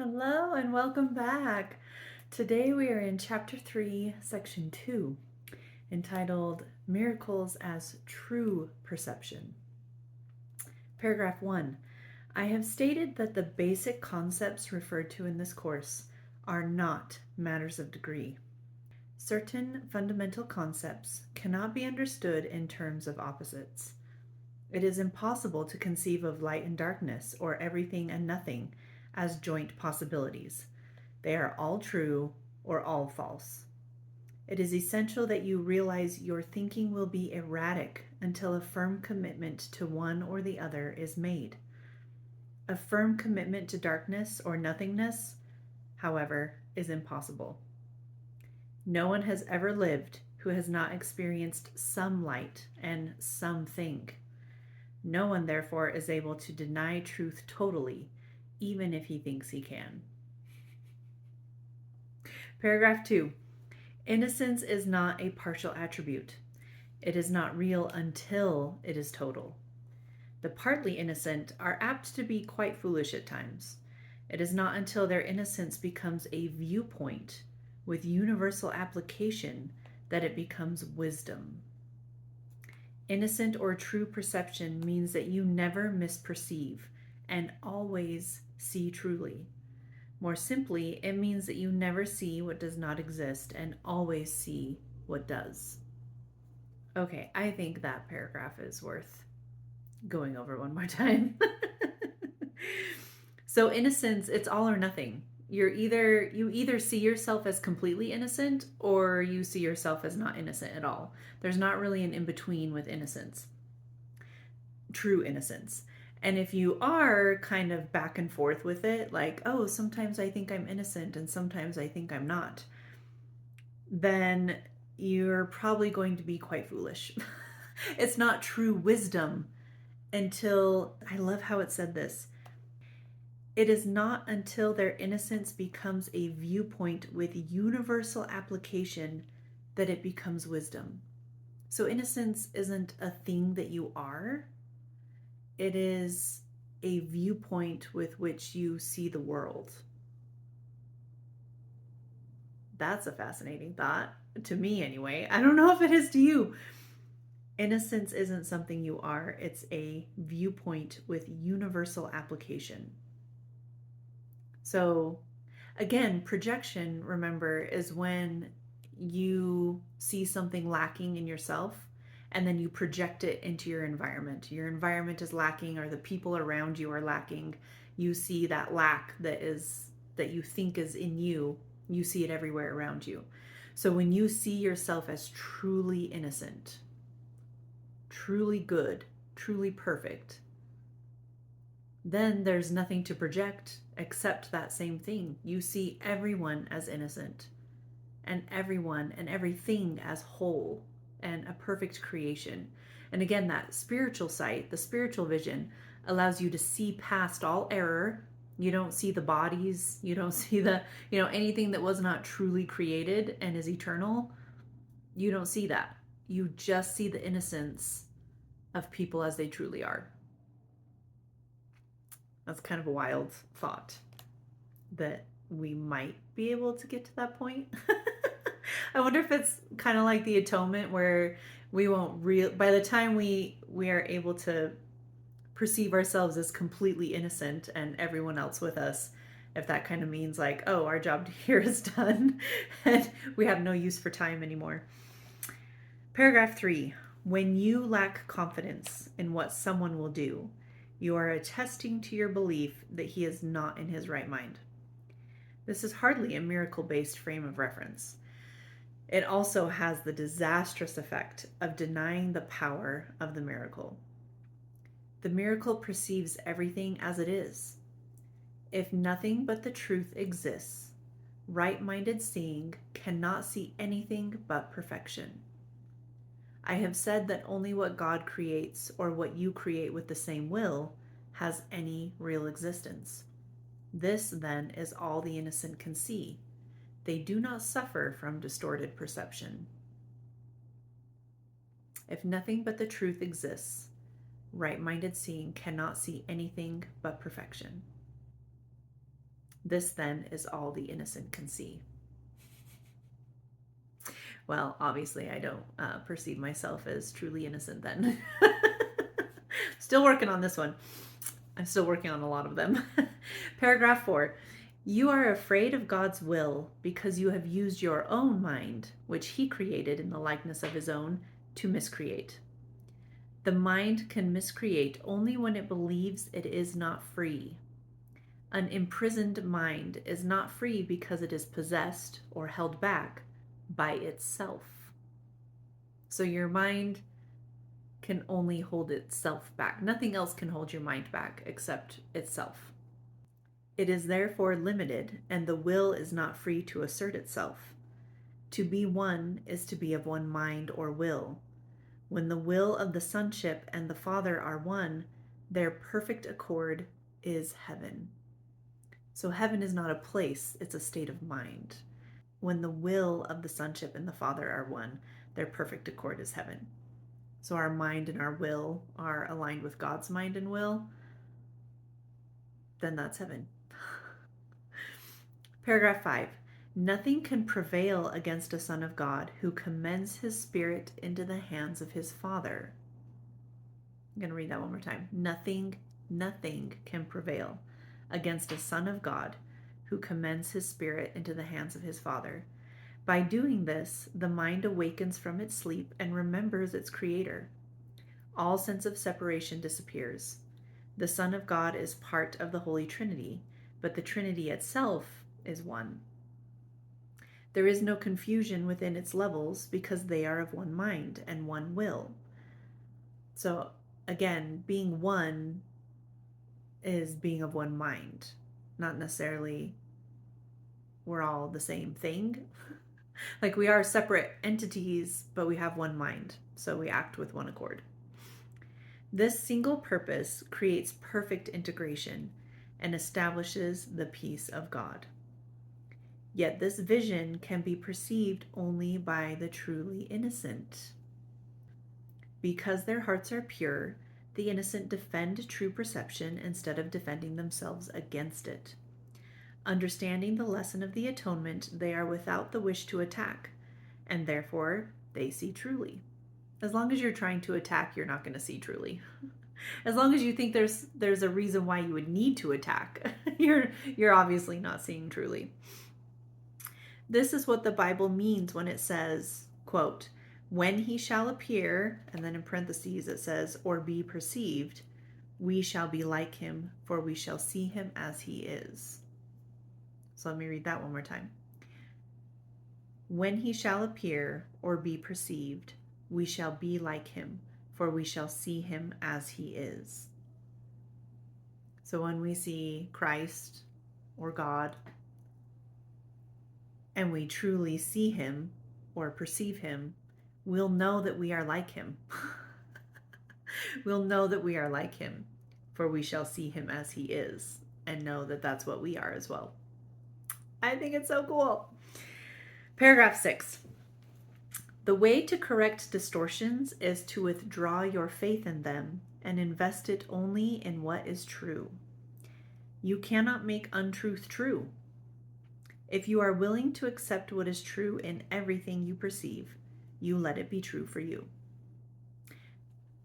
Hello and welcome back. Today we are in Chapter 3, Section 2, entitled Miracles as True Perception. Paragraph 1. I have stated that the basic concepts referred to in this course are not matters of degree. Certain fundamental concepts cannot be understood in terms of opposites. It is impossible to conceive of light and darkness, or everything and nothing, as joint possibilities. They are all true or all false. It is essential that you realize your thinking will be erratic until a firm commitment to one or the other is made. A firm commitment to darkness or nothingness, however, is impossible. No one has ever lived who has not experienced some light and something. No one, therefore, is able to deny truth totally, even if he thinks he can. Paragraph 2. Innocence is not a partial attribute. It is not real until it is total. The partly innocent are apt to be quite foolish at times. It is not until their innocence becomes a viewpoint with universal application that it becomes wisdom. Innocent or true perception means that you never misperceive and always see truly. More simply, it means that you never see what does not exist and always see what does. Okay, I think that paragraph is worth going over one more time. So innocence, it's all or nothing. You either see yourself as completely innocent or you see yourself as not innocent at all. There's not really an in-between with innocence. True innocence. And if you are kind of back and forth with it, like, oh, sometimes I think I'm innocent and sometimes I think I'm not, then you're probably going to be quite foolish. It's not true wisdom until, I love how it said this, it is not until their innocence becomes a viewpoint with universal application that it becomes wisdom. So innocence isn't a thing that you are. It is a viewpoint with which you see the world. That's a fascinating thought, to me anyway. I don't know if it is to you. Innocence isn't something you are, it's a viewpoint with universal application. So, again, projection, remember, is when you see something lacking in yourself and then you project it into your environment. Your environment is lacking or the people around you are lacking. You see that lack that you think is in you. You see it everywhere around you. So when you see yourself as truly innocent, truly good, truly perfect, then there's nothing to project except that same thing. You see everyone as innocent and everyone and everything as whole and a perfect creation. And again, that spiritual sight, the spiritual vision, allows you to see past all error. You don't see the bodies, you don't see anything that was not truly created and is eternal. You don't see that. You just see the innocence of people as they truly are. That's kind of a wild thought that we might be able to get to that point. I wonder if it's kind of like the atonement where we won't by the time we are able to perceive ourselves as completely innocent and everyone else with us, if that kind of means like, oh, our job here is done and we have no use for time anymore. Paragraph 3. When you lack confidence in what someone will do, you are attesting to your belief that he is not in his right mind. This is hardly a miracle-based frame of reference. It also has the disastrous effect of denying the power of the miracle. The miracle perceives everything as it is. If nothing but the truth exists, right-minded seeing cannot see anything but perfection. I have said that only what God creates, or what you create with the same will, has any real existence. This, then, is all the innocent can see. They do not suffer from distorted perception. If nothing but the truth exists, right-minded seeing cannot see anything but perfection. This then is all the innocent can see. Well, obviously, I don't perceive myself as truly innocent then. Still working on this one. I'm still working on a lot of them. Paragraph 4. You are afraid of God's will because you have used your own mind, which he created in the likeness of his own, to miscreate. The mind can miscreate only when it believes it is not free. An imprisoned mind is not free because it is possessed or held back by itself. So your mind can only hold itself back. Nothing else can hold your mind back except itself. It is therefore limited, and the will is not free to assert itself. To be one is to be of one mind or will. When the will of the sonship and the Father are one, their perfect accord is heaven. So heaven is not a place, it's a state of mind. When the will of the sonship and the Father are one, their perfect accord is heaven. So our mind and our will are aligned with God's mind and will, then that's heaven. Paragraph 5. Nothing can prevail against a son of God who commends his spirit into the hands of his Father. I'm going to read that one more time. Nothing can prevail against a son of God who commends his spirit into the hands of his Father. By doing this, the mind awakens from its sleep and remembers its Creator. All sense of separation disappears. The Son of God is part of the Holy Trinity, but the Trinity itself is one. There is no confusion within its levels because they are of one mind and one will. So again, being one is being of one mind, not necessarily we're all the same thing. Like we are separate entities, but we have one mind, so we act with one accord. This single purpose creates perfect integration and establishes the peace of God. Yet this vision can be perceived only by the truly innocent. Because their hearts are pure, the innocent defend true perception instead of defending themselves against it. Understanding the lesson of the atonement, they are without the wish to attack, and therefore they see truly. As long as you're trying to attack, you're not going to see truly. As long as you think there's a reason why you would need to attack, you're obviously not seeing truly. This is what the Bible means when it says, quote, when he shall appear, and then in parentheses it says, or be perceived, we shall be like him, for we shall see him as he is. So let me read that one more time. When he shall appear or be perceived, we shall be like him, for we shall see him as he is. So when we see Christ or God, and we truly see him or perceive him, we'll know that we are like him. We'll know that we are like him, for we shall see him as he is, and know that that's what we are as well. I think it's so cool. Paragraph 6. The way to correct distortions is to withdraw your faith in them and invest it only in what is true. You cannot make untruth true. If you are willing to accept what is true in everything you perceive, you let it be true for you.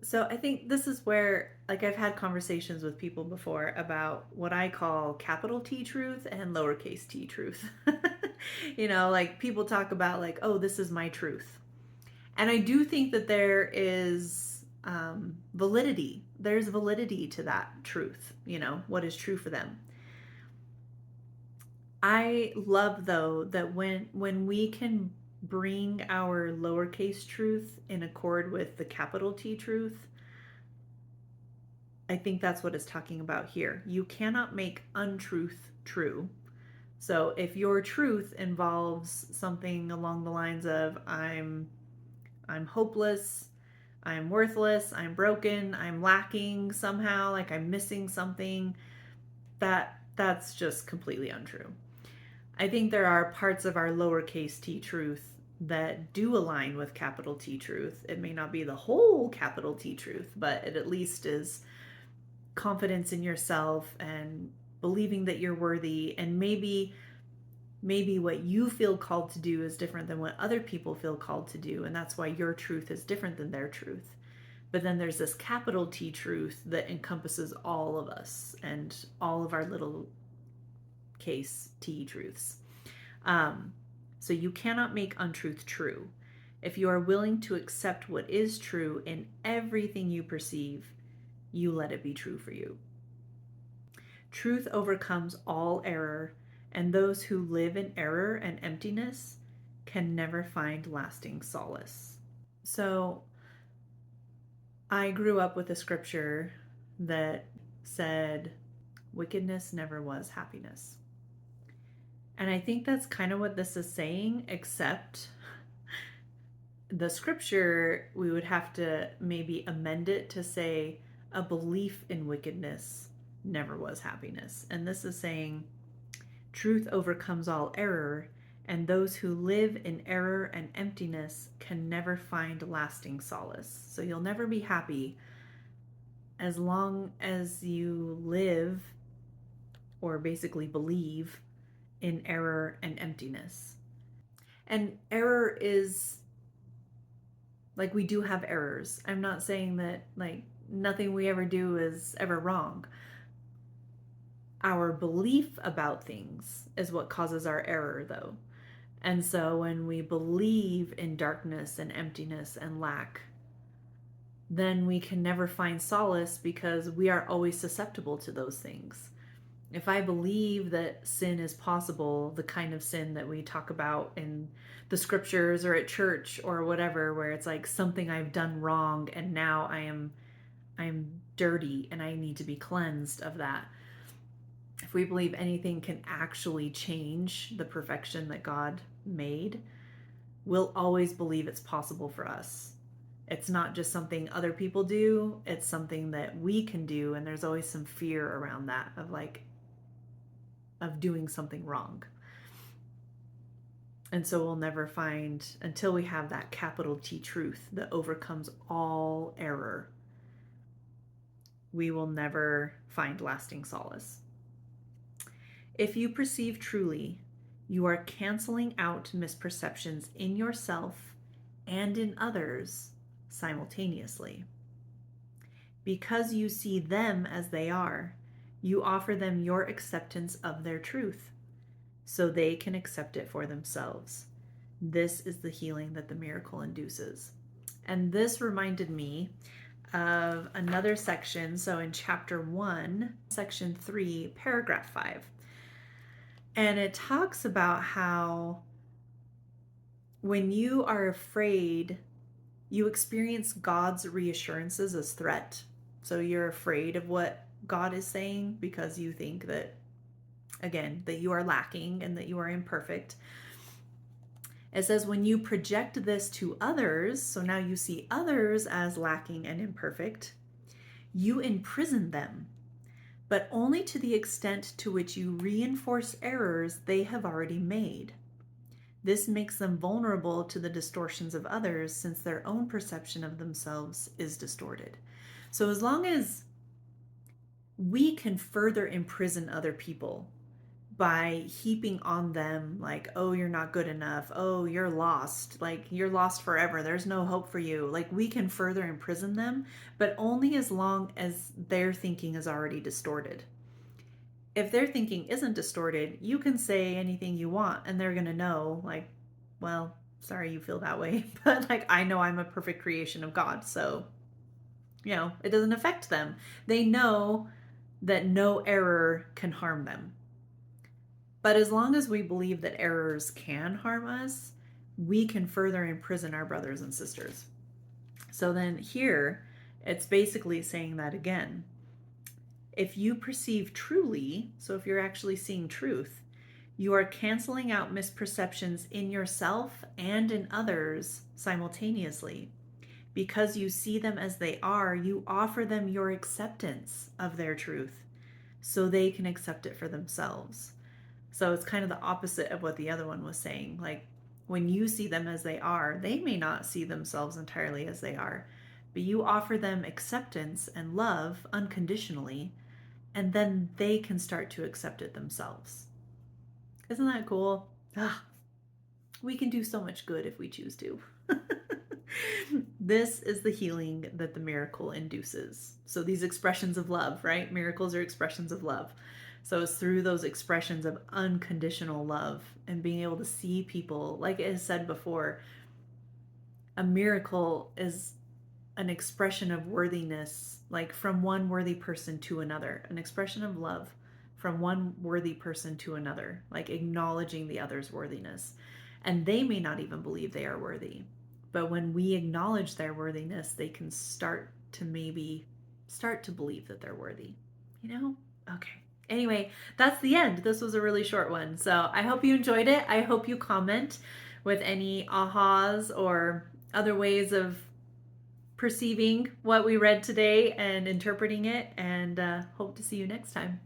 So I think this is where, like, I've had conversations with people before about what I call capital T truth and lowercase t truth. You know, like people talk about like, oh, this is my truth. And I do think that there is validity. There's validity to that truth, you know, what is true for them. I love, though, that when we can bring our lowercase truth in accord with the capital T truth, I think that's what it's talking about here. You cannot make untruth true. So if your truth involves something along the lines of I'm hopeless, I'm worthless, I'm broken, I'm lacking somehow, like I'm missing something, that's just completely untrue. I think there are parts of our lowercase t truth that do align with capital T truth. It may not be the whole capital T truth, but it at least is confidence in yourself and believing that you're worthy, and maybe what you feel called to do is different than what other people feel called to do, and that's why your truth is different than their truth. But then there's this capital T truth that encompasses all of us and all of our little case T truths. So you cannot make untruth true. If you are willing to accept what is true in everything you perceive, you let it be true for you. Truth overcomes all error, and those who live in error and emptiness can never find lasting solace. So I grew up with a scripture that said, wickedness never was happiness. And I think that's kind of what this is saying, except the scripture, we would have to maybe amend it to say a belief in wickedness never was happiness. And this is saying truth overcomes all error, and those who live in error and emptiness can never find lasting solace. So you'll never be happy as long as you live, or basically believe, in error and emptiness. And error is, like, we do have errors. I'm not saying that, like, nothing we ever do is ever wrong. Our belief about things is what causes our error, though. And so when we believe in darkness and emptiness and lack, then we can never find solace because we are always susceptible to those things. If I believe that sin is possible, the kind of sin that we talk about in the scriptures or at church or whatever, where it's like something I've done wrong and now I'm dirty and I need to be cleansed of that. If we believe anything can actually change the perfection that God made, we'll always believe it's possible for us. It's not just something other people do, it's something that we can do, and there's always some fear around that of doing something wrong. And so we'll never find, until we have that capital T truth that overcomes all error, we will never find lasting solace. If you perceive truly, you are canceling out misperceptions in yourself and in others simultaneously. Because you see them as they are, you offer them your acceptance of their truth, so they can accept it for themselves. This is the healing that the miracle induces. And this reminded me of another section. So in chapter 1, section 3, paragraph 5. And it talks about how when you are afraid, you experience God's reassurances as threat. So you're afraid of what God is saying because you think that, again, that you are lacking and that you are imperfect. It says when you project this to others, so now you see others as lacking and imperfect, you imprison them, but only to the extent to which you reinforce errors they have already made. This makes them vulnerable to the distortions of others since their own perception of themselves is distorted. So as long as we can further imprison other people by heaping on them like, oh, you're not good enough, oh, you're lost, like you're lost forever, there's no hope for you, like we can further imprison them, but only as long as their thinking is already distorted. If their thinking isn't distorted, you can say anything you want and they're going to know, like, well, sorry you feel that way, but like I know I'm a perfect creation of God, so it doesn't affect them. They know that no error can harm them. But as long as we believe that errors can harm us, we can further imprison our brothers and sisters. So then here, it's basically saying that again. If you perceive truly, so if you're actually seeing truth, you are canceling out misperceptions in yourself and in others simultaneously. Because you see them as they are, you offer them your acceptance of their truth so they can accept it for themselves. So it's kind of the opposite of what the other one was saying. Like when you see them as they are, they may not see themselves entirely as they are, but you offer them acceptance and love unconditionally and then they can start to accept it themselves. Isn't that cool? Ah, we can do so much good if we choose to. This is the healing that the miracle induces. So these expressions of love, right? Miracles are expressions of love. So it's through those expressions of unconditional love and being able to see people, like it is said before, a miracle is an expression of worthiness, like from one worthy person to another, an expression of love from one worthy person to another, like acknowledging the other's worthiness. And they may not even believe they are worthy. But when we acknowledge their worthiness, they can start to maybe start to believe that they're worthy. You know? Okay. Anyway, that's the end. This was a really short one. So I hope you enjoyed it. I hope you comment with any ahas or other ways of perceiving what we read today and interpreting it, and hope to see you next time.